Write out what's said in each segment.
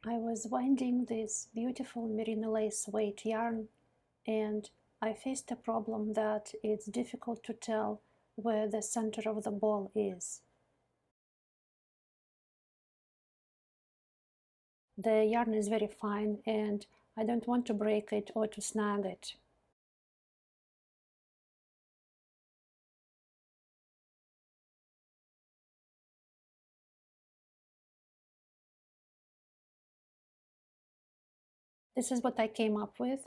I was winding this beautiful merino lace weight yarn, and I faced a problem that it's difficult to tell where the center of the ball is. The yarn is very fine and I don't want to break it or to snag it. This is what I came up with.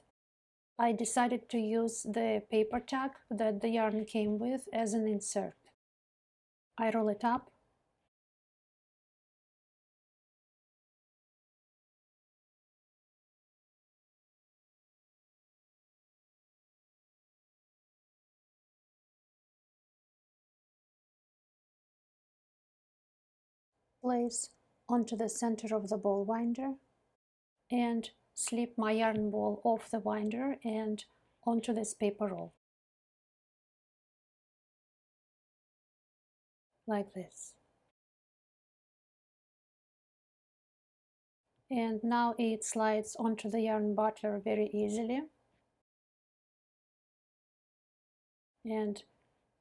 I decided to use the paper tag that the yarn came with as an insert. I roll it up, place onto the center of the ball winder, and slip my yarn ball off the winder and onto this paper roll, like this. And now it slides onto the yarn butler very easily. And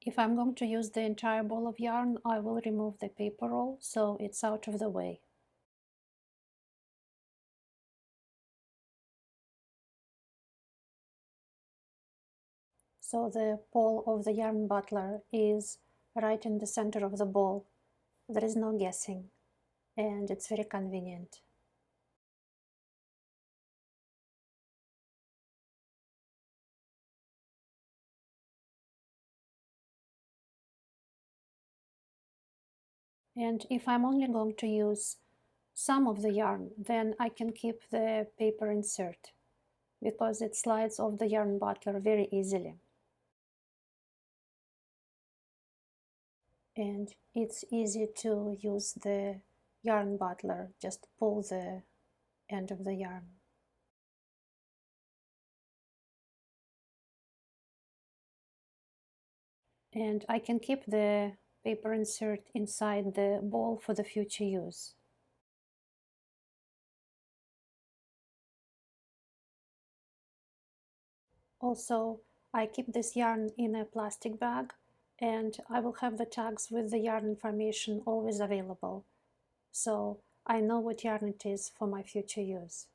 if I'm going to use the entire ball of yarn, I will remove the paper roll so it's out of the way. So the ball of the yarn butler is right in the center of the ball. There is no guessing, and it's very convenient. And if I'm only going to use some of the yarn, then I can keep the paper insert because it slides off the yarn butler very easily. And it's easy to use the yarn butler, just pull the end of the yarn. And I can keep the paper insert inside the ball for the future use. Also, I keep this yarn in a plastic bag, and I will have the tags with the yarn information always available, so I know what yarn it is for my future use.